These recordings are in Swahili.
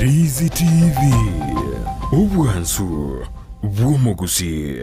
Ndizi TV Ubwansu Bw'omugusi.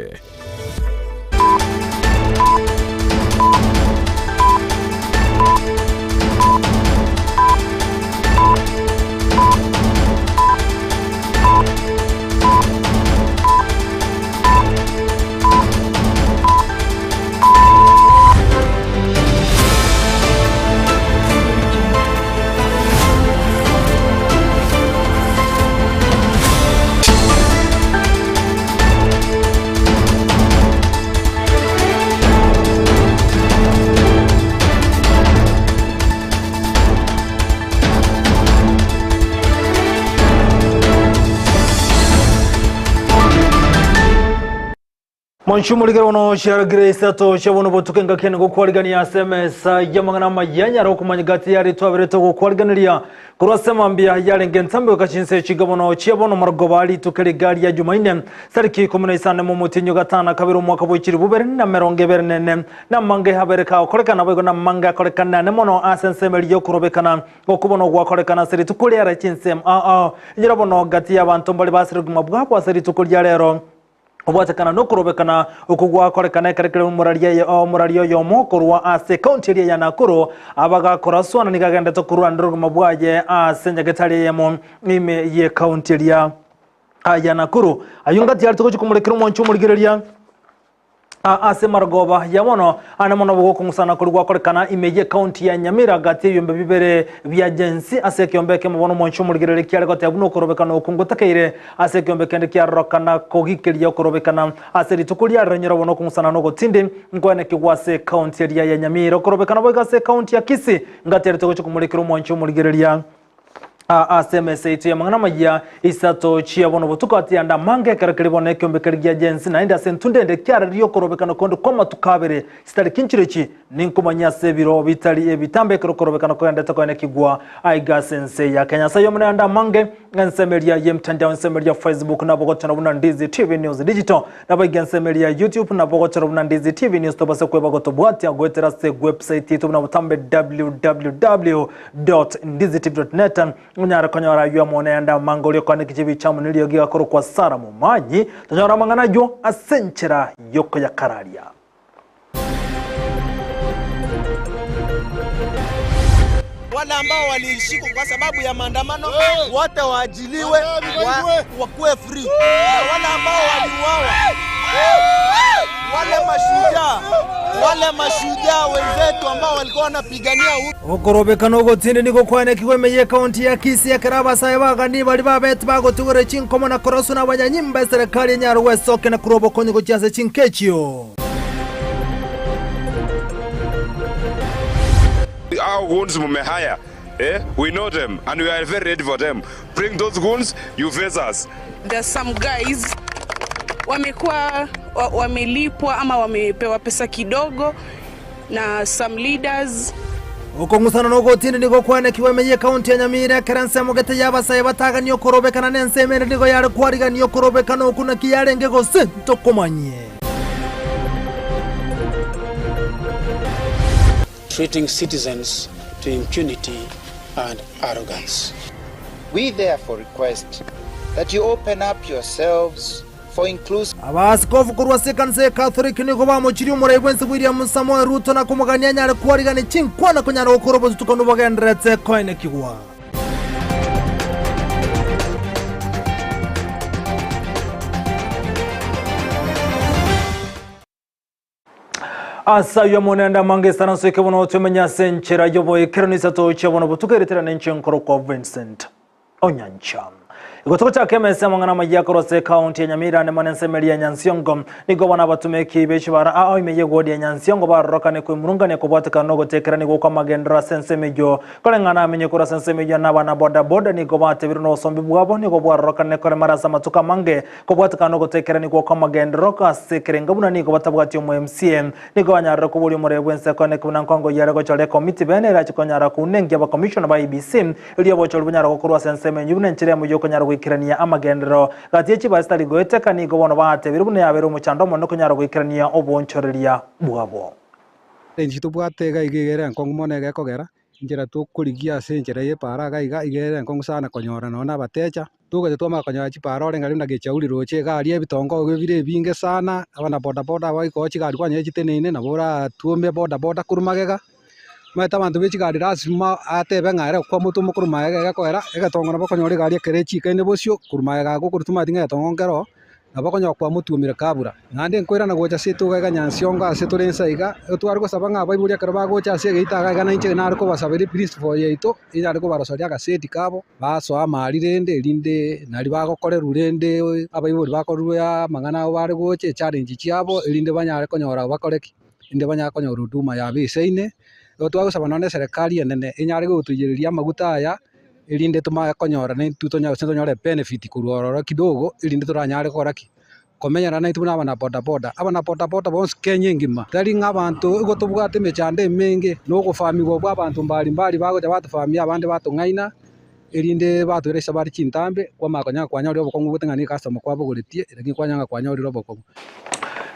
Monshumuligero ono share grace to shabono botukenga kene go kwalgania SMS yamangana mayanya ro kumanyigati yari twabere to go kwalganiria kurasema mbia yarenge ntambe kashinse chigabono chiabono margobali tukere gari ya Jumaine sariki 19 mu mutinyo gatana kabiro mwaka bwikiri bubere na meronge bernene na mange habereka korekana bego na manga korekana ne mono asensemeli yo kurobekana okubono gwa korekana seri tukulera chinsem nyirabono gati y'abantu mbali basiriguma bwabo seri tukulya rero obatekana no kurobekana okugwa korekana kerekere murariyo yo mokorwa ase county ya Nakuru abaga koraswana nigagenda to kurandro mabwaje asenja getali yemo ime ye county ya Nakuru ayunga tiari to kumulekero monchu muligereria ase margoba yamono anamono bwo kumusana kurwa korekana imeje county ya Nyamira gati yombe bibere bya agency ase kyombeke mubono monchu muligerere kyari gote abuno korobekana okungotakeire ase kyombeke ndi kyarokana kogikeria korobekana ase litukulia renyero bono kumusana no gotinde ngwane kigwase county ya Nyamira korobekana boga ase county ya Kisii ngati rito kumulekero monchu muligereria SMS itu ya mangana majia isato chia bono botuko atianda mange karakiri bono kyombekeri gya agency na inda sentunde nde kyara riyo korobekana kondo koma tukabere sitari kinchirechi ninkumanya sebiro bitali ebitambe korobekana ko yanda takone kigwa aiga sense ya Kenya sayo mna anda mange nsemeria yemtandao nsemeria Facebook na bogotana buna Ndizi TV News Digital na baga nsemeria YouTube na bogotana buna Ndizi TV News to base kweba gotobwati agwetera se website itu na butambe www.ndizitv.net unyara konyora yuwa mwone anda mangolio kwa nikichivi chamu nilio giga kuru kwa sara mumanyi tanyora mangana jo asenchera yoko ya kararia. Wale ambao walishikwa kwa sababu ya maandamano wote waajiliwe wakuwe free. Wale ambao waliuawa wale mashujaa wenzetu ambao walikuwa wanapigania okorobekana ogotinde niko kwane kiwemeye county ya Kisii ya Karaba sayabaga ni bali babet bagotugore chinkomo na korosu na banyanyimba serikali nyaro wesoke na kurobo konyo gochase chinkechio. Our goons mumehaya, we know them and we are very ready for them. Bring those goons, you face us. There's some guys wamekuwa wamelipwa ama wamepewa pesa kidogo na some leaders. Okongusana no gotinde niko kwane kiwemeye county ya Nyamira karanse mogete yabasaye bataga niyo korobekana nensemere niko yare kwariga niyo korobekana okuna kiyarenge go sento komanye. Treating citizens to impunity and arrogance. We therefore request that you open up yourselves for inclusive. Abaskofu kurwa sekanse Catholic niko bamuchiri umurebwense William Samoei Ruto na kumugania nyare kwariga ni chinkwana kunyara okorobo tukono bagendretse koine kigwa. Asa yo monenda mange sana soke bono tumenya senchera yobo ekeronisa to chebono butukeretera nenchenkoro kwa Vincent Onyancha. Igotoko cha KMS mangana majyakoro se county ya Nyamira ne manensemeli ya Nyansiongo nigo bana batumeki beshi bara imeye godi ya Nyansiongo barokane ku murungane ko bwateka no gotekera nigo kwa magendra sensemejo kolengana amenye kura sensemejo nabana boda boda nigo batebiro no sombi bwabo nigo bwarokane kore marasa matuka mange ko bwateka no gotekera nigo kwa magendro ka sekerenga buna nigo batabwati mu MCM nigo banyara ko buli murebwense kone kuna nkongo yare go chole committee benera chikonyara ku nenge ba commission ba IBC iliyo bochol bunyara ko kurwa sensemejo bunenchire mu yoko nyara gwikirania amagendero gati y'ikibasta ligoeteka nigo bono batebire bune yabere umucando mono kunyara gwikirania obonchoreria bwabo Enjito bwatega igigere nkongumone gekogera njira tukurigia se njira ye paraga igere nkongu sana konyora nona batecha tugote twama konyora chipara orenga rinda gechauri roche gari ebitongo bire binge sana abana boda boda baikochi gari kwanye chitenene na bora tuombe boda boda kurumagega meta bantu bechigari rasima atebe ngare kwa mutu mukurumagega kwera egatongo nabo konyora gari ekerechi kende bosio kurumagega gukurutuma tinga tongo ngero nabo konyo kwa mutu omire kabura ngande nkoira na gocha setu ga nyansionga setu rensa iga twari go sabanga baiburi akarba gocha se geita ga na inche na ariko basabiri principle yeito ina ariko barosoria ga seti kabo baso amari rende linde nari bagokorera rende abaiburi bakoruru ya mangana bari goche challenge chiabo linde banyare konyora bakoreki inde banyare konyora huduma ya biseine twago sabanone serikali enene inyare gutujiriria maguta aya ilinde tuma konyora ne tutonya nyore benefit kurororo kidogo ilinde turanyare koraki komenyana na ituna abana boda boda bonse Kenya ngima tari ng'abantu igotubwate mechande menge no gufamigwa bwa abantu mbali bago batufamia abandi batungaina ilinde batwiresa bari chintambe kwa makonya kwanyori obokongu gutengani customer kwabo guretie iragi kwanyanga kwanyori obokongu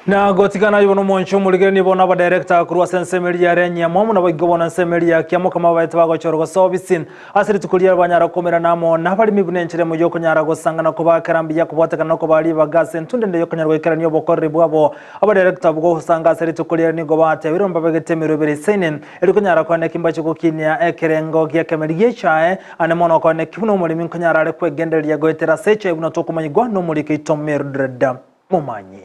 na gotikana yuno moncho muligeni bona ba director kurwa sensemeli ya renya momu na bagobona sensemeli ya kiamo kama baita bago chorogo sobisin asiri tukulia banyara komera namo na bali mibunenchere mu yoko nyara go sangana ko bakarambi ya kubatakana ko bali bagase ntunde yoko nyara go ikara niyo bokorre bwabo aba director bwo sanga asiri tukulia ni go bate biromba bagetemero bere senen eriko nyara ko ne kimba chiko kinya ekerengo ya kameri chae ane mono ko ne kibuno muri min konyara ale kwegendeli ya go etera seche buno tokumanyigwa no muri kitomer dreda mumanyi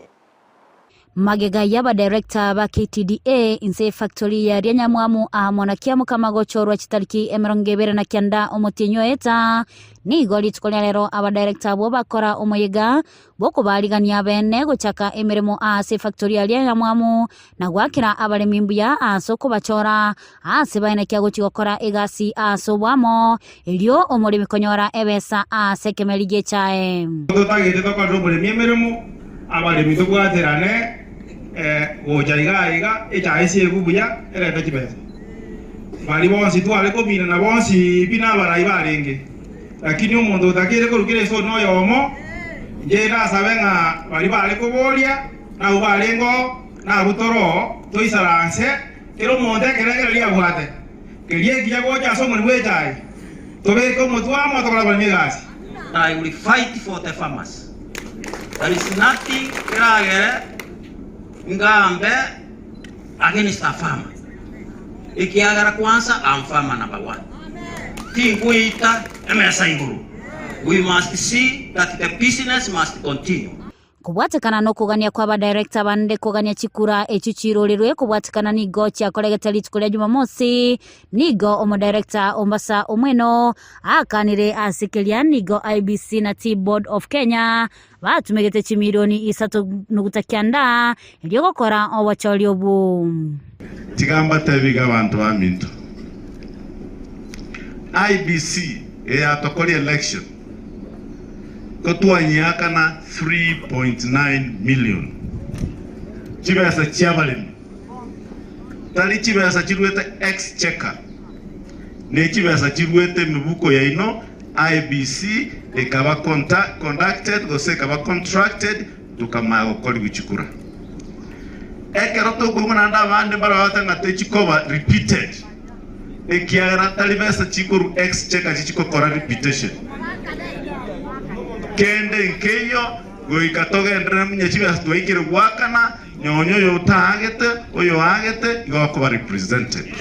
magega yaba director ba KTDA inse factory ya Ryanyamwamu amona kiamu kama gochorwa chitariki emerongebere na kianda omotinyo eta ni goli tukolia lero aba director bo bakora omoyega boko baligania bene gochaka emeremo ase factory ya Ryanyamwamu na gwakira abale mimbuya asoko bachora ase baina kya gochi gokora egasi aso bwamo elio omori mikonyora ebesa ase kemelige chae totagite tokwa robole miemeremo abale mitogwaterane ojaiga echaisi egubuya ereta kibeza bali bonsi twale ko bina na bonsi bina barai barenge lakini umuntu utakire ko rukire so no yomo jera sabenga bali bale ko bolia na ubalengo na butoro toisaranse kero monde kerega lia bwate kelie kia goja so muri wetai tobe ko mutwa mo to bala migasi. I will fight for the farmers. There is nothing keragere ngambe against a farmer. Ikiagara kwanza I'm farmer number 1. Tinguita emesa inguru. We must see that the business must continue. Kubwatikana no kugania kwa ba director bande kugania chikura echichiro lirwe kubwatikana ni gochi akolegetali tukulia Jumamosi nigo omo director Ombasa Omweno akanire asikelia nigo IBC na T-Board of Kenya batumegete chimilioni isatu nugutakianda iliyokora owacholi obu tigamba tebiga abantu aminto IBC atokoli election kotwanyaka na 3.9 million chibesa chiabalin tali chibesa chirwete exchequer ne chibesa chirwete mibuko ya ino IBC ekaba conducted gose ekaba contracted tukamago koli bichukura ekero to gumana nda bande barawata ngatechikoba repeated ekiara tali besa chikuru exchequer chichikokora repetition kende nkeyo goikatoge ndre munyechiba twaikire gwakana nyonyo yo tagete oyo agete igoko represented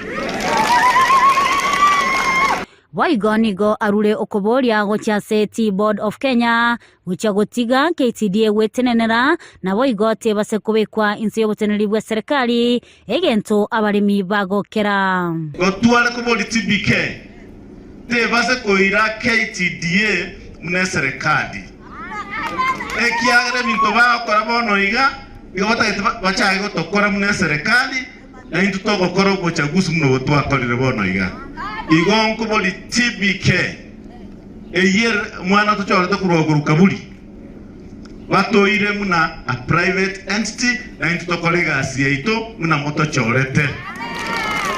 Waigonigo arule okoboria gocha seti Board of Kenya uchagotiga KTDA wetenenera na waigote basekobekwa insi yoboteneri bwa serikali egento abalimi bagokera gotwale kobodi TBK te base koira KTDA mune serikali ekiagere bintu bakora bono iga igota bachaye gotokora mune serikali na into togokora uchaguzi muno botwakorire bono iga igonko boli TBK eyer mwana tochora tokuroguruka buli batoire muna a private entity na into tokolega asieito muna motochorete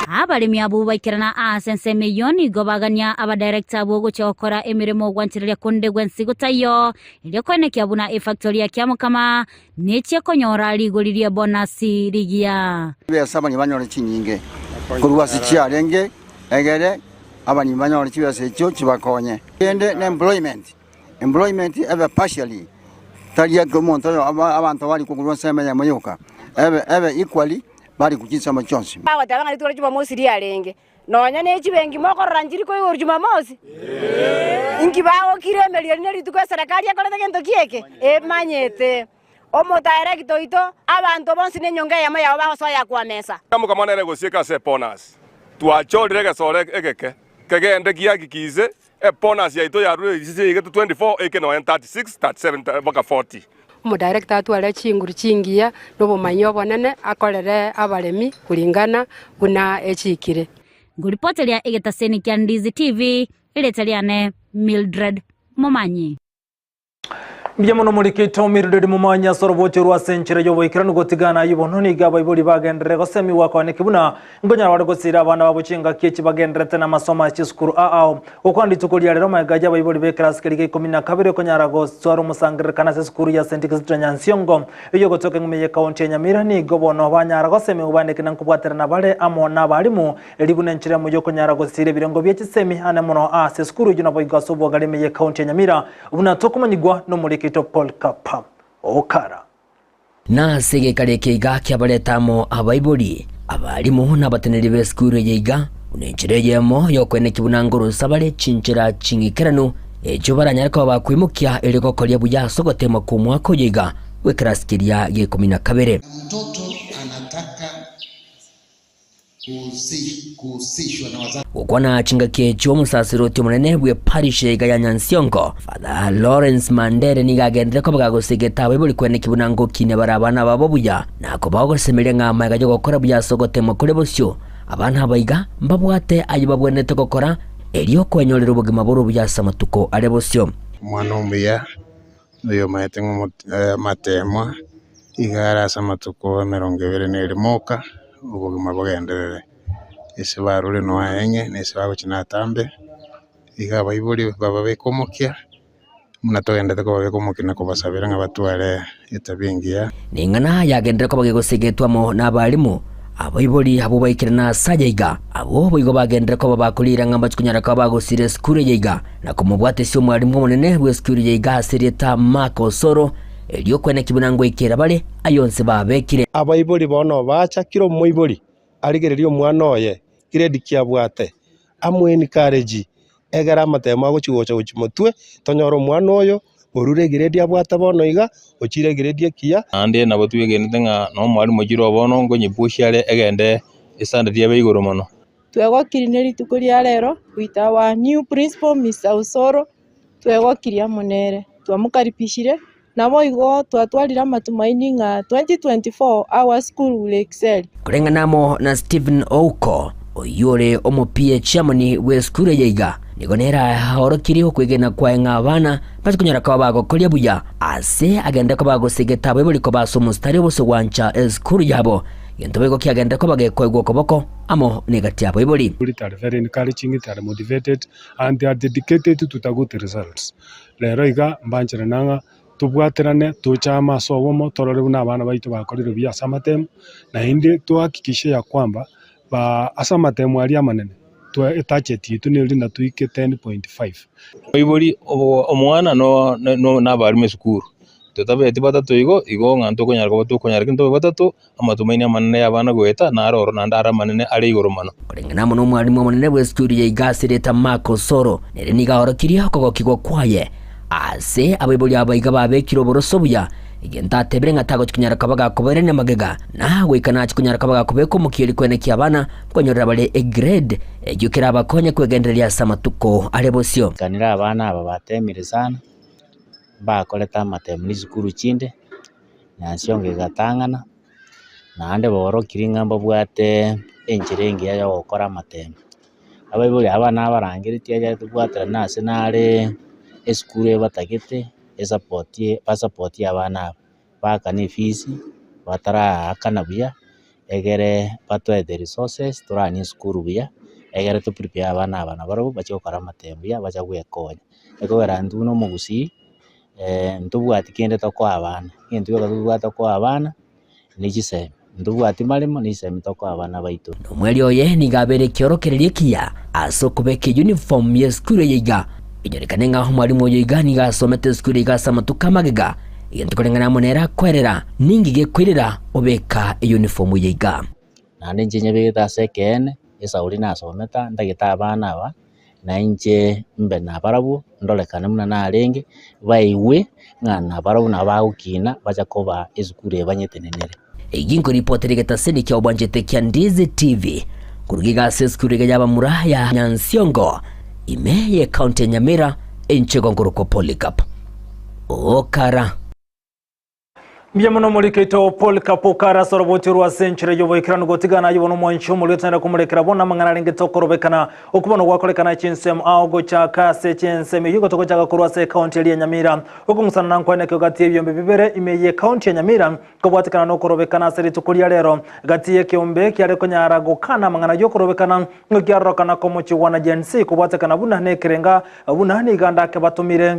abalimi abo baikirana asense milioni gobagania aba director bogo chokora emiremo gwantiria konde gwensi gutayo ile kwene kyabuna factory ya kyamo kama neche konyora ligoliria bonasi ligia ya saba ni banyora chinyinge kurwa sichia renge egere abani banyore chibase cho chibakonye ende na employment ebe partially talia gomonto abantu bali kugulwa sema ya moyoka ebe equally bali kuchisa machonsi bawa tabanga litoro Jumamosi rialenge nonya ne chibengi mokorora njiri ko yor Jumamosi ingi bawo kiremeli ne lituko serikali yakoleta gento kieke manyete omo directo ito abantu bonsi ne nyonga ya maya bawo so ya kwa mesa kama kama nere gosieka se bonus tuachore ke sore egeke kegende kiagikize bonus ya ito ya rule ise 24 eke no 36 37 baka 40 Omo director atware chinguru chingia nobo manyo bonene akorere abaremi kulingana kuna echikire nguripotelia Egetaseni kya Ndizi TV iletaliane Mildred Momanyi Mjamono mulikito Mildred Momanyi soroboche rwa senchire yobo ikirano gotigana yibono ni gaba iboli bagendere gosemi wakwane kibuna ngonya wale gosira abana babuchinga kichi bagendere tena masoma chiskuru aao okwandi tukolia rero magaja bayiboli be class kerike 12 konyara go swaro musangire kana skuru ya St. Christian Nsiongo iyo gotoke ngumeye county ya Nyamira ni gobono banyara gosemi ubane kina nkubwatera na bale amona balimu elibune nchire mu yo konyara gosire birengo bye chisemi ane mono a skuru juna boyga sobo galimeye county ya Nyamira ubuna tokumanyigwa no mulikito Paul Kapa Okara na sege kare keiga kyabaletamo abaiboli abalimu n'abateneri be skuru yiga unenchereje mo yokwene kibunanguru sabale chinchira chingikerano ejo baranyariko bakwimukya eliko kolya buya sogotema ku mwako yiga we kraskiria ye 12 mtoto anataka kuhusishwa na wazazi ukwana chingake cyo musasiroti munene bwe parish ya Nyansiongo Father Lawrence Mandere nigagendere ko bagagosegeta bibuli kwene kibunango kine barabana babo buya nako bagosemere ngama gajo gukora buya sogotema kuri bosyo abana bayiga mbabwate ayibabwenete gukora eliyo kwenyorera ubugima buru buya samatuko ale bosyo mwana umbiya uyo mahete matemwa igara samatuko 20 moka ubugima bwagenderere ese barure no ayenye nese bagukina tambe iga bayibuli baba bekomokia munatogendete ko babekomokina ko basabira ngabatware etabingia ningana yagendere ko bagegosegetwamo n'abalimu abayibuli abo bayikirana sajayiga abo boyigo bagendere ko babakulira ngamba kunyara ko bagosire skuru yiga na kumubwate syo mwalimu munene we skuru yiga serieta Marco Soro eliyo kwene kibunango ikera bale ayonse babekire abayibuli bono bacha kiro moibuli aligererio mwana oye grade kiabwate amweni kareji egara matema agochigocha gochimotwe tonyoro mwana oyo orure grade abwata bono iga ochire grade kia ande nabo tuyegenete nga no mwalimu jiro bono ngo nyibushare egende isande dia beigoro mono twegokirineri tukuria rero wita wa new principal Mr. Usoro twegokiria monere twamukaripishire nabo igo twatwarira matumaini nga 2024 our school will excel kurenganamo na Stephen Ouko oyore omo PH amoni we school yiga nigonera horokiri okwegena kwa ngabana basikunyara kwa bago kolya buya ase agenda ko bago segeta bwe buliko basomustari bose wancha school yabo yentobego kyagenda ko bagekoigwo koboko amo negati abo iboli are very encouraging, they are motivated and they are dedicated to the good results lero iga mbanjira nanga tubwaterane tuchama sobomo torore n'abana baitu bakorero bya Samatem na indi tuhakikishe ya kwamba ba Samatem ali amanene to target yitu nili na tuike 10.5 iboli omwana no nabari mesukuru tutabe batatu igo nganto konyara ko tukonyara kinto batatu amatumaini amanene yabana gweta na aroro na ndara manene ari igoro mano kurengana muno mwalimu munene we school ya Igasireta Marco Soro nere nigahorokiria ko kigo kwaye ase abayiboli abayiga babekiro boroso buya igenda tebere ngatago kinyara kabaga koberene magega na wikana kikunyara kabaga kubeko mukiri kwene kyabana konyorera bale a grade ejukira abakonye kwegenderia samatuko alebosyo kanira abana aba batemire sana bakoleta matemu ni zukuru chinde Nyansiongo gatangana na ande boro kiringa mbabwate enjirengi ya gukora matemu abayiboli abana abarangiritie ya tubwatira nase nare eskure batagete pasapoti abana bakani fees batara akana buya egere batwe the resources turani skuru buya egere to prepare abana baro bacho karama tembuya bacha gwekonya ego randu no mugusi ntubwati kende to kwa abana kintu yo tubwata kwa abana ni gise ndubwati marimo nisemitoko abana baitu Mweli oye nigabere kiorokererie kia asokubeke uniform ya skuru yiga ijerekane ngaho mwalimu yiga nigasomete skuru yiga samatuka magega yentukolengana monera kwerera ningige kwirira obeka uniform yiga nande njenye beta sekene esauri nasometa ndagita abana aba na inje mbe na barabu ndolekana muna na arenge baiwe ngana barabu na bagukina baja koba ezukuru ebanyetenenere Egingo ripoteri getaseni kia obanjete kia Ndizi TV kurugiga seskuriga yaba muraya Nyansiongo imeye kaunti ya Nyamira enchego nguruko Polycarp Okara Mbiamuno muliketo Polycarp Okara sorobotiru wa senchire yobo ikirano gotigana yobono mwancho mulitana kumurekera bona mangana ringeto korobekana okubono gwakolekana chinsem ago cha kase chinsem yugo toko chaka kurwase kaunti ya Nyamira okumusana nankwane ko gati ebyombe bibere imeye kaunti ya Nyamira kobwatikana no korobekana seri tukulia lero gati yekyombe kyare konyara gokana mangana yo korobekana ngiarokana komochi wana jensi kobwatikana buna nekerenga buna ni ganda ke batumire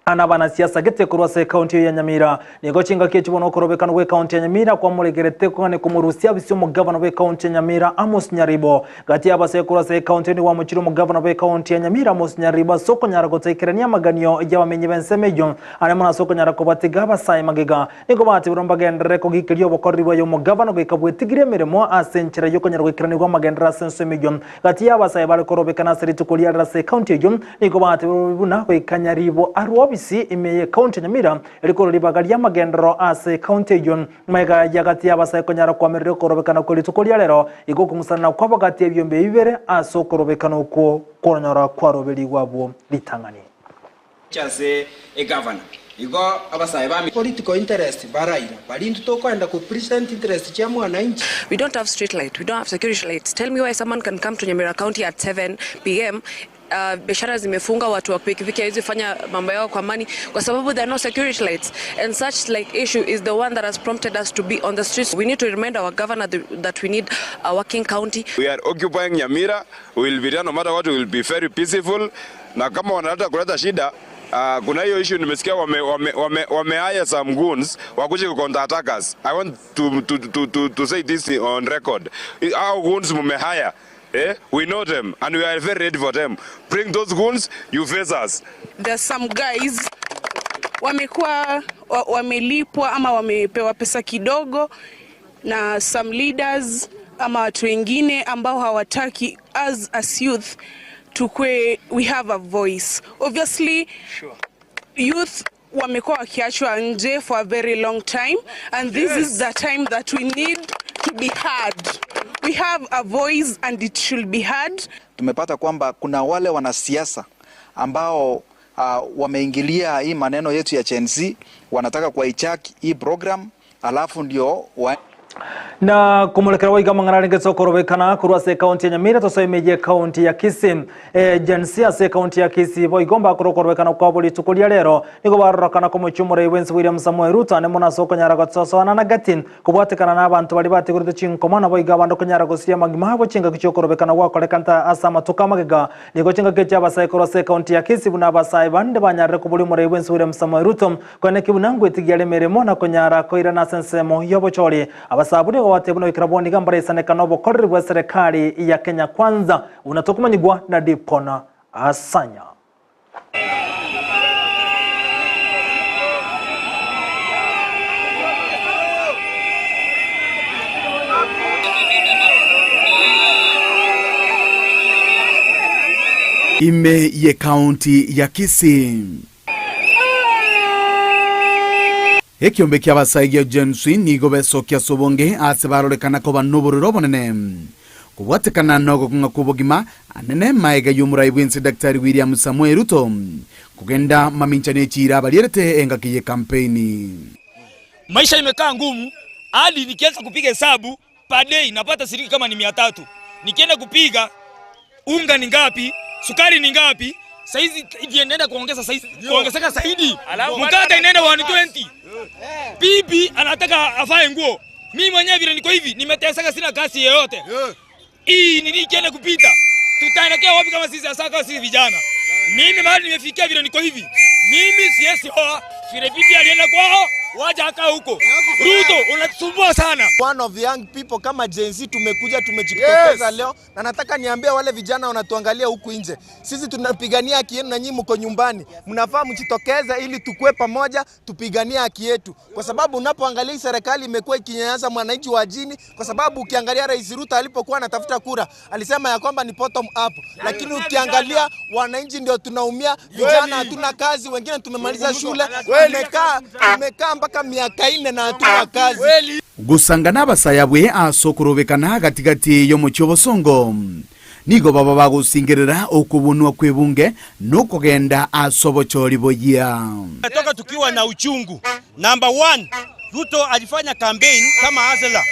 Anabana siasa gete kurwase kaunti ya Nyamira nigo chinga kichibono korobekana we kaunti ya Nyamira kwa mulegerete kone kumurusia bisyo mugavana we kaunti ya Nyamira Amos Nyaribo gati abase kurwase kaunti ni wa muchiro mugavana we kaunti ya Nyamira Amos Nyaribo soko nyara gotekerania maganyo y'abamenyi bensemejo anemona soko nyara kobatiga basaye magega nigo bati buromba gendere ko gikiriyo bokorribo yo mugavana we kabwetigire miremo asenchira yo konyara gwikiranirwa magendera sensemejo gati abasaye bale korobekana seri tukulia rase kaunti yo nigo bati buna we kanyaribo arwo si imeye kaunti Nyamira elikoro libagalia magendero ase kaunti yon mega yagati abasa konyara kwa merero korobekana ko litukolia lero igo kumusana kwa bagati ebyombe bibere aso korobekana ko konyara kwa robeli wabo litangani chase e governor igo abasa bami political interest baraira balindu to kwenda ku present interest cha mwananchi. We don't have street light, we don't have security lights. Tell me why someone can come to Nyamira County at 7 p.m. Biashara zimefunga, watu wa pikipiki hawezi fanya mambo yao kwa amani kwa sababu there are no security lights, and such like issue is the one that has prompted us to be on the streets. We need to remind our governor that we need a working county. We are occupying Nyamira. We will be there no matter what. We will be very peaceful. Na kama wanataka kuleta shida kuna hiyo issue nimesikia wame some goons wakuje counter attackers. I want to say this on record. Our goons mumehaya. We know them and we are very ready for them. Bring those goons, you face us. There's some guys wamekuwa wamelipwa ama wamepewa pesa kidogo na some leaders ama watu wengine ambao hawataki as youth we have a voice. Obviously, youth wamekuwa wakiachwa nje for a very long time, and this is the time that we need to be heard. We have a voice and it should be heard. Tumepata kwamba kuna wale wanasiasa ambao wameingilia hii maneno yetu ya Gen Z, wanataka kuichaki hii program alafu ndio na kumulekera waiga mangararenge sokorobekana kurwase kaunti ya Nyamira tosoimeje kaunti ya Kisii jensia se kaunti ya Kisii boigomba kurokorobekana kwa boli tukulia lero nigo barorokana ko mucyumure Wensi William Samuel Ruto ne muna soko nyara gotsosoana na gatin kubwatekana n'abantu bali bategurite cinkomana boiga bando kunyara gosiya magima habo cinga kicokorobekana wakolekanta asama tukamagega nigo cinga kecha basai kurwase kaunti ya Kisii buna basai bande banyarre ko boli mure Wensi William Samuel Ruto kone kibunangu etigyale meremo na kunyara koira na sensemo yobochori abasaburi watebuno ikraboni gambare sanekano bokorri bwa serikali ya Kenya Kwanza unatokumanyigwa na Dipona Asanya. Ime ye kaunti ya Kisii ekiombe kia basaigia jensi nigo besokia sobonge ase barorekana ko banuburo bonene kubwatekana nogo kunga kubogima anene maega yumurai Wensi Daktari William Samuel Ruto kugenda maminchane chira balierete engakiye kampeni. Maisha imekaa ngumu hadi nikianza kupiga hesabu per day napata shilingi kama ni 300. Nikienda kupiga unga ni ngapi, sukari ni ngapi, saizi inaenda kuongeza saizi kuongezeka zaidi. Mkate inaenda 120. Bibi anataka afae nguo. Mimi mwenyewe vile niko hivi nimeteseka, sina kazi yoyote. Hii nini kienda kupita? Tutaelekea wapi kama sisi asaka sisi vijana? Mimi mahali nimefikia vile niko hivi. Mimi siesi hoa. Vile bibi alienda kwao waje aka huko. Ruto unatusumbua sana. One of the young people kama Gen Z tumekuja tumejitokeza leo na nataka niambie wale vijana wanatuangalia huku nje. Sisi tunapigania haki yenu na nyinyi mko nyumbani. Mnafaa mjitokeze ili tukue pamoja tupiganie haki yetu. Kwa sababu unapoangalia serikali imekuwa ikinyanyasa mwananchi wa chini kwa sababu ukiangalia Rais Ruto alipokuwa anatafuta kura alisema ya kwamba ni bottom up. Lakini ukiangalia wananchi ndio tunaumia, vijana hatuna kazi, wengine tumemaliza shule, tumekaa mpaka miaka 4 na hatuna kazi. Gusangana abasayabwe asokurobekana gatigati yo mu Cyobosongo nigo baba bagusingirira okubunwa kwebunge nokugenda asobochoriboya. Natoka tukiwa na uchungu. Number 1, Ruto alifanya campaign kama Hazela.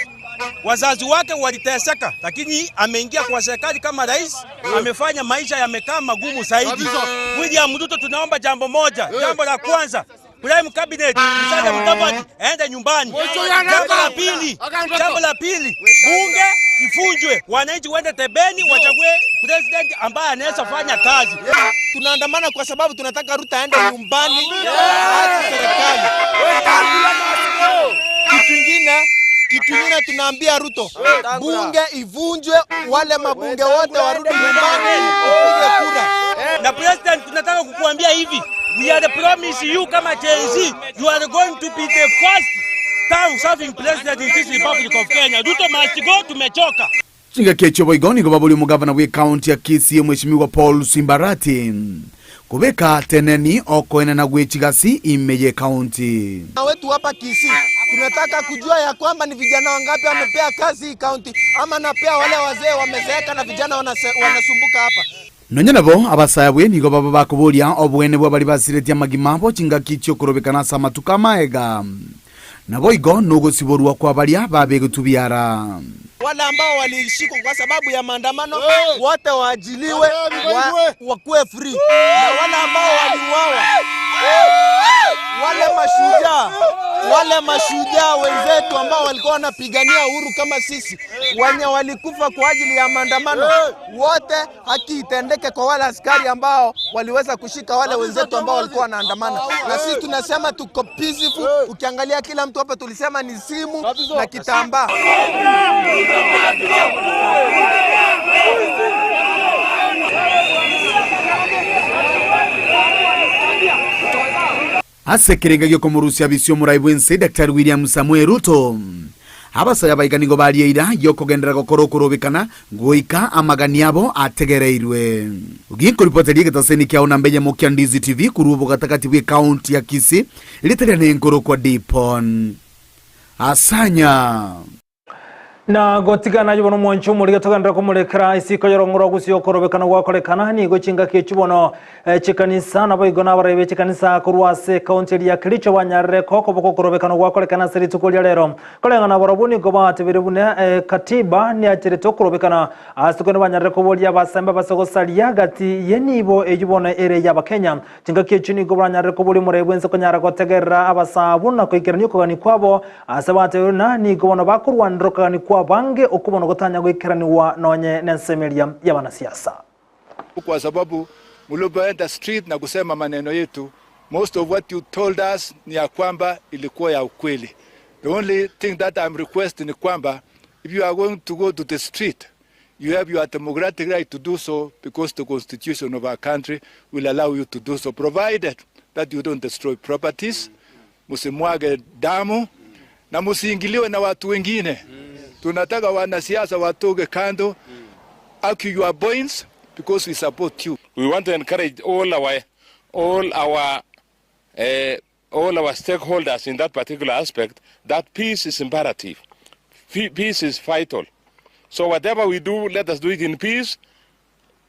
Wazazi wake waliteseka, lakini ameingia kwa serikali kama rais, amefanya maisha yamekaa magumu zaidi. William Ruto tunaomba jambo moja. Jambo la kwanza, Prime Cabinet, Musalia Mudavadi aende nyumbani. Jambo la pili, bunge ifunjwe. Wananchi waende tebeni wachague president ambaye anaweza fanya kazi. Tunaandamana kwa sababu tunataka Ruto aende nyumbani hadi serikali. Kitu kingine tunaambia Ruto, bunge ivunjwe, wale mabunge wote warudi nyumbani kupige kura. Na president tunataka kukuambia hivi, we are promise you kama Gen Z, you are going to be the first time serving president in this Republic of Kenya. Ruto must go, tumechoka. Chinga kecho boigoni go babuli mugavana we county ya Kisii mheshimiwa Paul Simbarati kubeka teneni okoena na gwechigasi imeye county. Na wetu hapa Kisii tunataka kujua ya kwamba ni vijana wangapi wamepea kazi county ama napea wale wazee wamezeeka na vijana wanasumbuka hapa. Nonyenabo abasayabwe nigo baba bakubulia obwene bwa bali basiretia magimabo chinga kicho kurobekana samatuka maega. Nabo igo nugo siborua kwa balia babege tubiara. Wale ambao walishikwa kwa sababu ya maandamano wote waajiliwe wakuwe free. Na wale ambao waliuawa, wale mashujaa wenzetu ambao walikuwa wanapigania uhuru kama sisi, wenye walikufa kwa ajili ya maandamano, wote haki itendeke kwa wale askari ambao waliweza kushika wale wenzetu ambao walikuwa wanaandamana. Na sisi tunasema tuko peaceful. Ukiangalia kila mtu hapa tulisema ni simu na kitambaa. Asekerenga gyo komurusia bisyo muraibwense Dr. William Samuel Ruto abasaya baigani go barieira yo kugendera gokorokorobekana goika amagani abo ategereirwe ugiko ripoteri getaseni kya Nambenya mukya Ndizi TV kurubo gatakati bwe county ya Kisii literane nkoro kwa Dipon asanya na gotigana yubono mwanchu muri gatogandira ko murekera isiko yorongoro gusiyo korobekana gwakorekana ni go chinga kichubono chikanisa nabo igona barebe chikanisa kurwase county ya Kericho wanyarre koko boko korobekana gwakorekana seri tukulya lero kolengana borobuni go batebere bune katiba ni achire to korobekana asikone banyarre ko bolya basemba basogosalia gati yenibo eyubono ere ya bakenya chinga kichuni go banyarre ko boli murebwense konyara gotegerera abasabuna ko ikerani ko gani kwabo asabate na ni go bono bakurwandroka gani bange okubona gutanya gwikeraniwa nonye nensemeria y'abanasiasa kwa sababu mulobaenda street na kusema maneno yetu. Most of what you told us ni ya kwamba ilikuwa ya ukweli. The only thing that I'm requesting ni kwamba if you are going to go to the street, you have your democratic right to do so because the constitution of our country will allow you to do so, provided that you don't destroy properties, musimwage damu na musiingiliwe na watu wengine. Tunataka wanasiasa watoke kando, argue your points because we support you. We want to encourage all our stakeholders in that particular aspect that peace is imperative. Peace is vital. So whatever we do, let us do it in peace.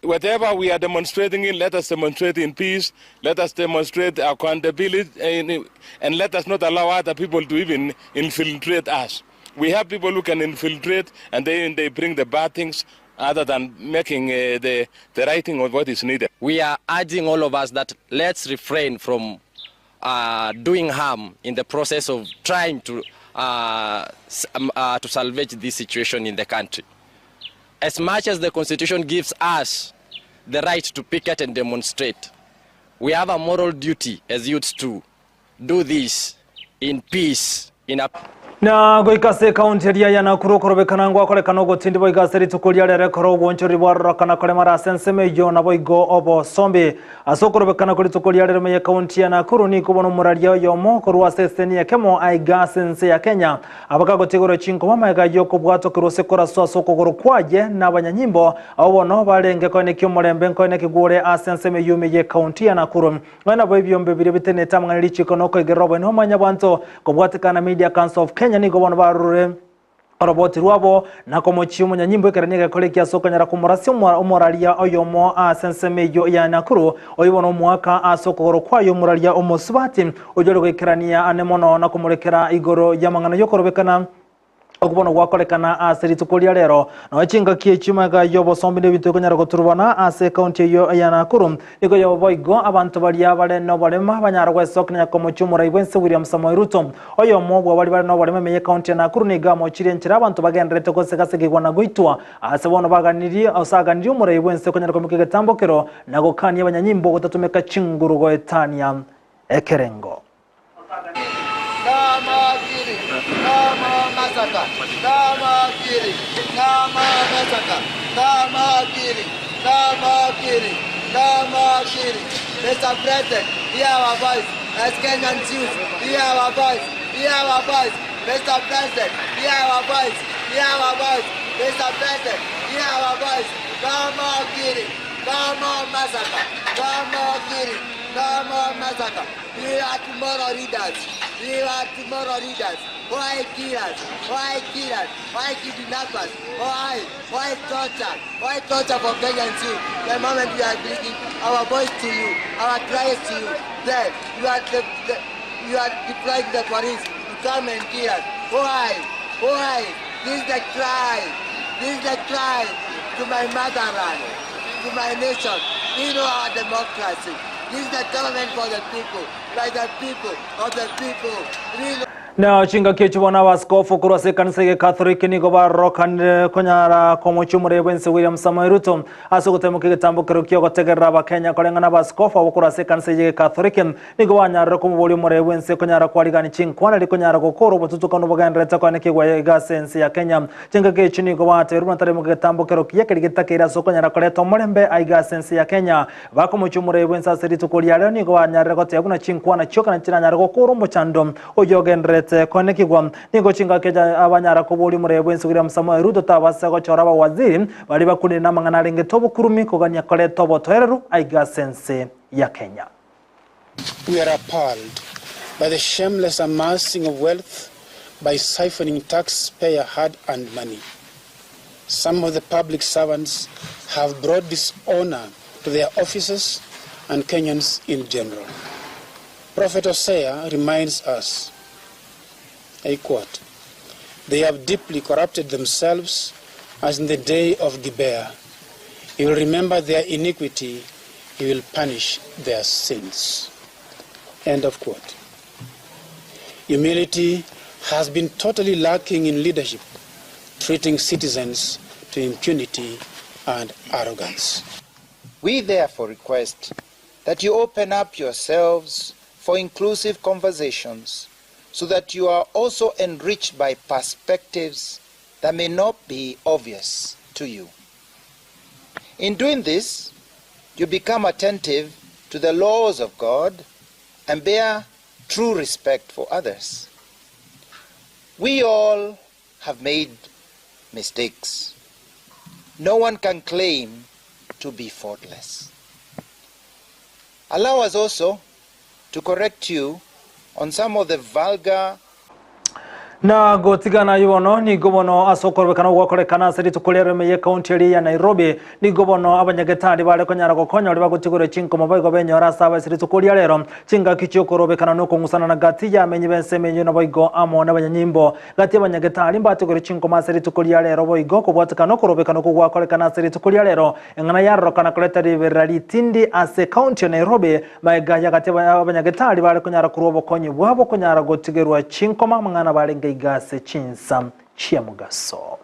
Whatever we are demonstrating in, let us demonstrate in peace. Let us demonstrate accountability and let us not allow other people to even infiltrate us. We have people who can infiltrate and they bring the bad things other than making the writing of what is needed. We are urging all of us that let's refrain from doing harm in the process of trying to salvage this situation in the country. As much as the Constitution gives us the right to picket and demonstrate, we have a moral duty as youths to do this in peace, in a na goikase kaunti ya Nakuru korobekana ngwa kolekana gotindi boigase ritukuria rere koro bonchori bwarokana kole mara senseme yo na boigo obo sombe asokorobekana kuri tukuria rere me kaunti ya Nakuru ni kubono muraria yo mo korwa seseni ya kemo aigasense ya Kenya abaka gotegoro chinko mama ga yoko bwato kirose kora soko goro kwaje na banyanyimbo abo no barenge ko ne kyomorembe ko ne kigure asenseme yume ye kaunti ya Nakuru bana boibyombe bire bitene tamwa lichiko no ko gerobo no manya banto ko bwatikana Media Council of Kenya ni gobono barure roboti rwabo na komochi umunyanyimbo ekeraniga kolekia soko nyara kumurasi umuraria oyomo asensemeyo ya Nakuru oyibono mwaka asokoro kwayo muraria omosubati ojoro gwekerania anemono na kumurekera igoro yamangana yokorobekana okubono gwakolekana ase ritukuria rero na chinga kichimaga yobo sombine bintu konyara goturubana ase county yo ya Nakuru niko yobo boigo abantu balia bale no balema banyara gwesoknya komochumura ibwense William Samoei Ruto oyo mobwa bali no balema me county ya Nakuru niga mochire nchira abantu bagendrete kosekasege gwana goitwa ase bono baganiri osaganiri umura ibwense konyara komikege tambokero nago kani abanyanyimbo gotatumeka chinguru go etania ekerengo Mr. President, hear our voice. As Kenyan Jews, hear our voice. Hear our voice. Mr. President, hear our voice. Hear our voice. Mr. President, hear our voice. No more killing. No more massacre. No more killing. No more massacre. We are tomorrow leaders. We are tomorrow leaders. Why kill us? Why kill us? Why kidnappers? Why torture? Why torture for Kenyan Jews? The moment we are bringing our voice to you, our cries to you, then you are deploying the police to come and kill us. Why? Why? This is the cry. This is the cry to my motherland, to my nation. We know our democracy. This is the government for the people, by the people, of the people. We know. Na chinga kichibona waskofu kurase kanisa ya Catholic ni gobarokan konyara komochumure bwense William Samoei Ruto asogotemo kitambo kirokyo gotegerera bakenya kolengana baskofu abukurase kanisa ya Catholic ni gobanyara komuboli muri bwense konyara kwaligani chinkwana likonyara gokoro botutukano bagandreta kwane kigwa gasense ya Kenya chinga kichini gobate runatare mu kitambo kirokyo kirigitakira sokonyara koleto mulembe aigasense ya Kenya bakomochumure bwense asiritukulia leo ni gobanyara goteguna chinkwana chokana chiranyara gokoro muchando oyogendreta kone kigwa ningo chinga keja abanyara kubuli murebwe William Samoei Ruto tabasa go chora waziri bali bakuni na mangana lenge tobo kurumi koganya kole tobo toereru aiga sense ya Kenya. We are appalled by the shameless amassing of wealth by siphoning taxpayer hard-earned money. Some of the public servants have brought dishonor to their offices and Kenyans in general. Prophet Hosea reminds us, I quote, "They have deeply corrupted themselves as in the day of Gibeah. He will remember their iniquity, he will punish their sins." End of quote. Humility has been totally lacking in leadership, treating citizens to impunity and arrogance. We therefore request that you open up yourselves for inclusive conversations so that you are also enriched by perspectives that may not be obvious to you. In doing this, you become attentive to the laws of God and bear true respect for others. We all have made mistakes. No one can claim to be faultless. Allow us also to correct you on some of the vulgar na gotigana yubono ni gobono asokorwekana gwakorekana siritu kulere meye county ya Nairobi ni gobono abanyagetari bale konyara gokonya oli bagutigure chinko mabayigo benyora saba siritu kulya lero chinga kichokorobekana no kungusana na gati ya menye bensemenyo na bayigo amo na banyanyimbo gati abanyagetari mbatigure chinko masiritu kulya lero bayigo ko bwatikana korobekana ko gwakorekana siritu kulya lero engana yarro kana koleta liberali tindi ase county ya Nairobi maiga ya gati abanyagetari bale konyara kurobo konyi bwabo konyara gotigerwa chinko mamangana bale igase chinsa chia mugaso.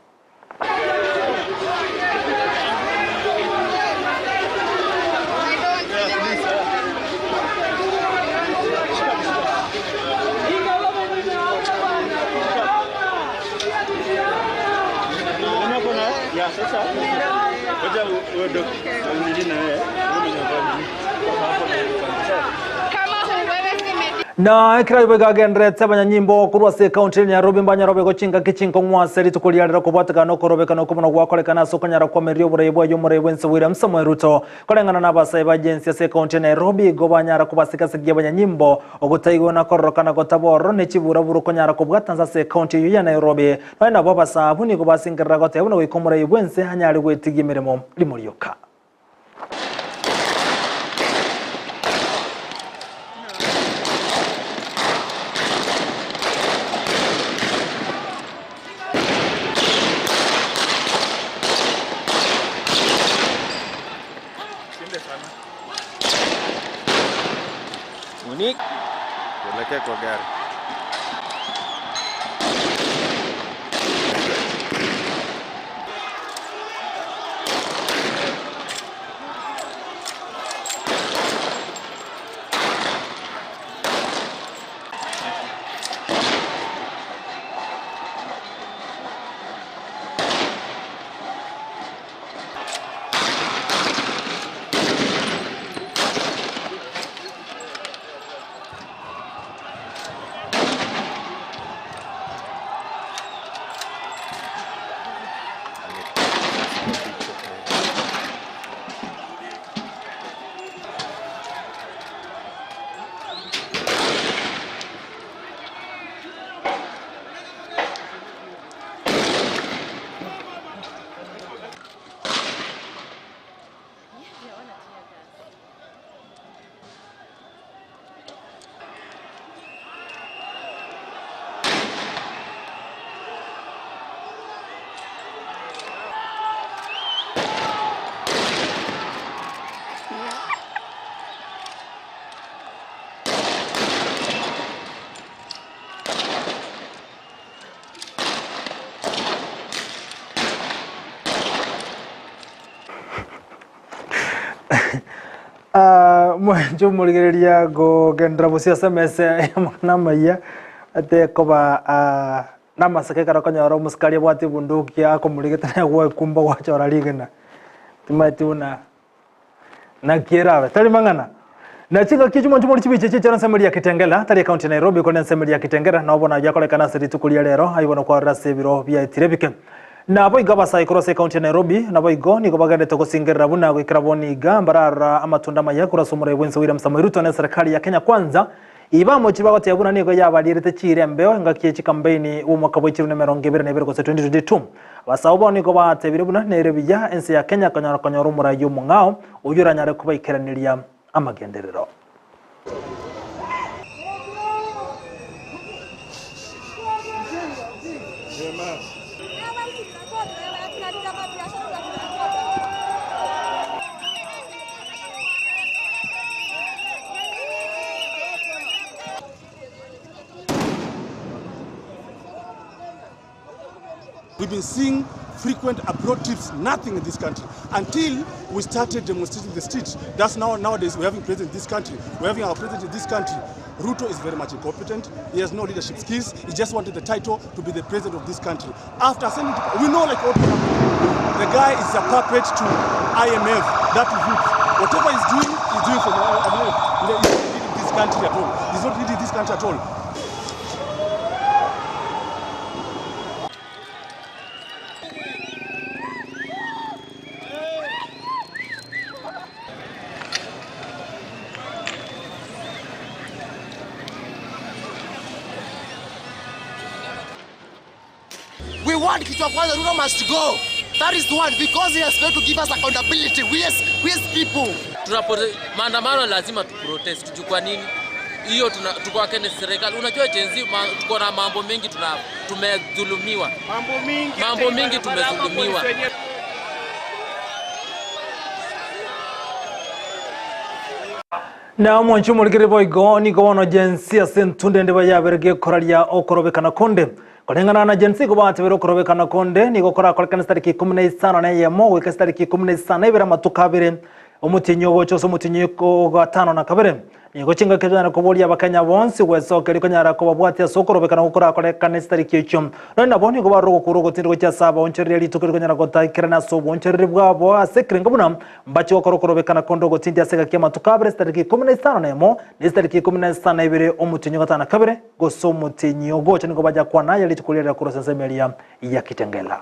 na ikiraibe gagendretse abanyanyimbo kurwase county ya Nairobi mbanya gochinga kichinko mwaseri tukuliarira kubatika no korobekana kubuno gwakolekana sokonyara kwa merio burayibwa yo murebense William Samuel Ruto kolengana n'abasaye bagenzi ya county Nairobi gobanyara kubasika sigiye abanyanyimbo ogutayigo na korokana gotaboro ne kibura buru konyara kubwatanza se county ya Nairobi bana babasabu ni kubasingira gotayibo wikomura ibwense hanyari gwetigimiremo limuryoka Unique. Tuelekee kwa gari. mwenjo murigereria go gendra busia semese namaya ate koba namasake karakonyoro muskari bwati bunduki akomurigetana gwa kumba wachora ligena timatuna na kirawe tali mangana na chinga kichuma ntumuri chibiche chana semeli ya Kitengela tali county Nairobi kone semeli ya Kitengela na obona yakolekana siri tukulia lero ayibona kwa rasebiro bya itirebike na boiga basai kurose county Nairobi na boigo ni kubagande tokosingerera buna gwikiraboni gambarara amatunda mayakura somure bwense William Samuel Ruto na serikali ya Kenya kwanza ibamo chibago tyabuna nigo yabalirite chirembeo ngakiye chikambeni umwaka wa 2022 basawo niko batebire buna nerebija ense ya Kenya kanyoro murayo mungao uyuranyare kuba ikeraniriya amagenderero. We've been seeing frequent abroad trips, nothing in this country, until we started demonstrating the streets. That's nowadays we're having president in this country. We're having our president in this country. Ruto is very much incompetent. He has no leadership skills. He just wanted the title to be the president of this country. After sending, we know like what happened. The guy is a puppet to IMF. That is it. Whatever he's doing for IMF. He's not leading this country at all. He's not leading this country at all. We want Kichwa Kwanza, Ruto must go. That is the one, because he has failed to give us accountability. We as people. Maandamano lazima tuprotest. Kwa nini? Hiyo tuko akene serikali. Unajua jenzi tuko na mambo mengi tumedhulumiwa. Mambo mengi tumedhulumiwa. Na mwanchu muligire boigo ni gono jensi asentunde ndeba yaberege koralia okorobekana konde kolengana na jensi go batebero korobekana konde ni gokora kolekana stariki 15 na yemo weka stariki 15 ibera matukabire umutinyo gocho umutinyo ko gatano na kabere nigo chinga kejana ko bolia bakanya bonsi wesoke liko nyara ko babwati sokorobekana gukora kolekana stariki cyum none boni go barugo kurugo tingo cya saba oncherere lituko liko nyara gota kirana so oncherere bwabo asekre ngabuna mbachi okorobekana kondo go tindi aseka kema tukabre stariki 15 nemo ni stariki 15 ibere umutinyo gatana kabere go so umutinyo gocho nigo baja kwa naye litukulira kurosa semelia ya Kitengela.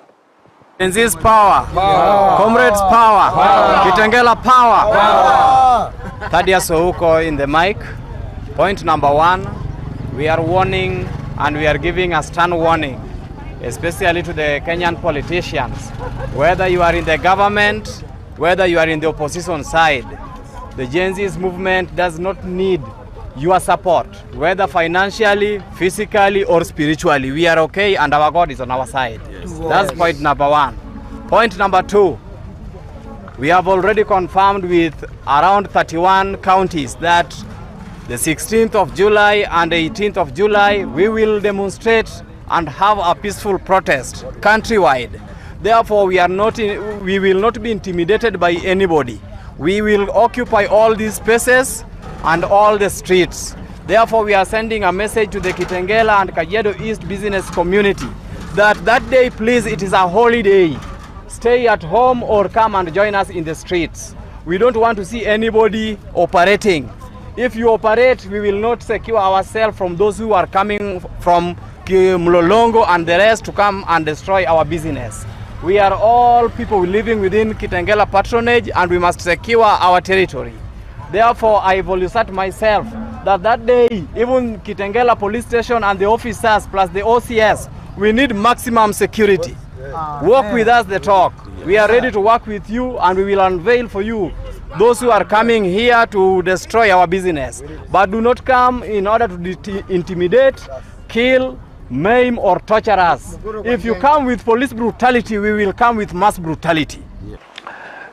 Genzi's power. Comrades power. Kitengela power. Thaddeus Ouko in the mic. Point number 1, we are warning and we are giving a stern warning, especially to the Kenyan politicians. Whether you are in the government, whether you are in the opposition side, the Gen Z's movement does not need your support, whether financially, physically, or spiritually. We are okay and our God is on our side. Yes. That's point number 1. Point number 2, we have already confirmed with around 31 counties that the 16th of July and 18th of July, we will demonstrate and have a peaceful protest countrywide. Therefore, we will not be intimidated by anybody. We will occupy all these spaces and all the streets. Therefore, we are sending a message to the Kitengela and Kajiado East business community that day, please, it is a holiday. Stay at home or come and join us in the streets. We don't want to see anybody operating. If you operate, we will not secure ourselves from those who are coming from Mlolongo and the rest to come and destroy our business. We are all people living within Kitengela patronage and we must secure our territory. Therefore, I volunteered myself that day, even Kitengela police station and the officers plus the OCS, we need maximum security. Work with us the talk. We are ready to work with you and we will unveil for you those who are coming here to destroy our business. But do not come in order to intimidate, kill, maim or torture us. If you come with police brutality, we will come with mass brutality.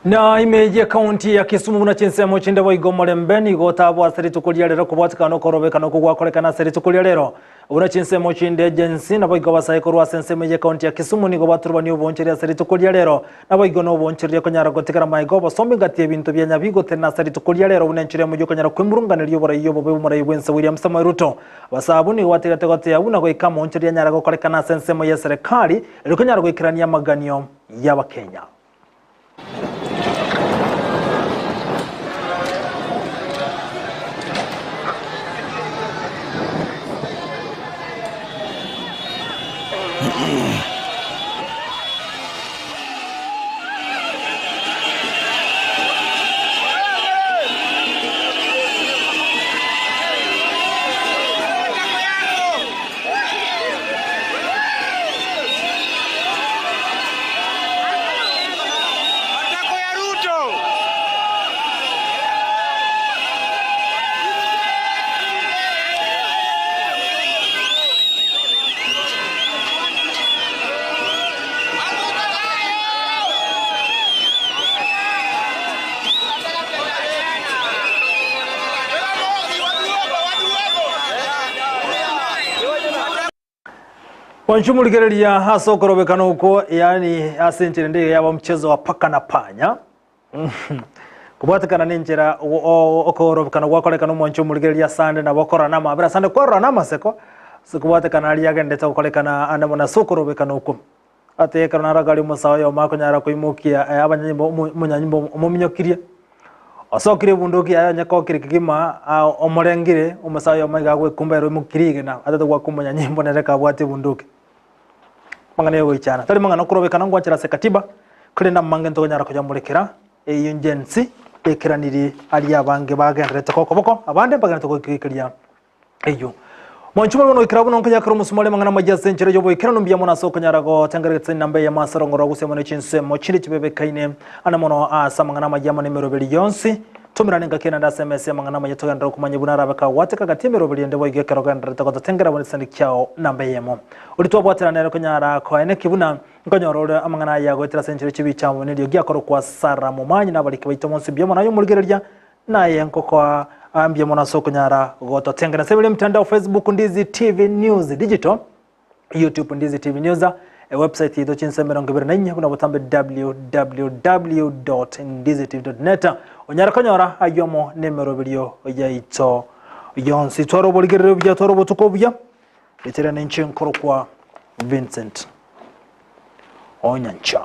Na imeje kaunti ya Kisumu na chinsemo chinde wa igomole mbeni gotabo aseri tukulia lero kubwatika no korobeka no kugwa koleka na seri tukulia lero una chinsemo chinde agency na boigo basaye korwa sensemo je kaunti ya Kisumu ni gobaturwa ni uboncheria seri tukulia lero na boigo no uboncheria konyara gotikara maigo basombe ngati ebintu bya nyabigo tena seri tukulia lero unenchire mu konyara kwimurungana liyo bora iyo bobe mura ibwense William Samoei Ruto basabuni watega tegote ya una goikama oncheria nyara gokoleka na sensemo ya serikali ero konyara goikirania maganio ya Wakenya. Wanchumuligerelia haso korobekana huko yani asenchire ndiye yaba mchezo wa paka na panya. Kubatikana ninjira okorobekana gwakolekana mwanchumuligerelia sande na bakora nama abira sande korora nama seko sikubatikana ali yagende tokolekana anamona sokorobekana huko ate kana ragali musayo makonyara kuimukia abanyimbo munyanyimbo muminyokirie asokire bunduki ayanyako kirikigima omorengire umusayo maiga gwe kumbero mukirige na atatu gwa kumunya nyimbo nereka bwate bunduki mangane yo ichana tali mangana kurobekana ngwachira se katiba kuri na mange ntonyara kujya murekera iyo ngenzi ekiraniri ali abange bagendete kokoboko abande bagana tokikiriya eyo Mwanchuma wono ikirabu nonka yakaro musumale mangana majya senchero yobo ikirano mbya mona soko nyarago tangaretse nambe ya masarongoro gusemo ne chinse mo chiri chibebe kaine ana mono asa mangana majya mo nimero beli yonsi tumirane ngakena nda SMS mangana majya toga ndaro kumanye bunara baka wateka gatimero beli ndebo igekero gandra tako tengera bone sandi kyao nambe yemo ulitwa bwatira nero kunyara ko ene kibuna ngonyoro amangana yago tira senchero chibi chamo ne dio gyakoro kwa sara mu manyi na balike bayito monsi bya mona yo mulgererya naye nkoko ambia mwana soko nyara goto tengana sebele mtandao Facebook Ndizi TV News Digital, YouTube Ndizi TV News, website ito chinse mirongo ibiri na inya kuna butambe www.ndizitive.net onyara konyora ayomo nemero bilio yaito yonsi twaro boligiriro bya twaro botukobya bitera n'inche nkoro kwa Vincent Onyancha.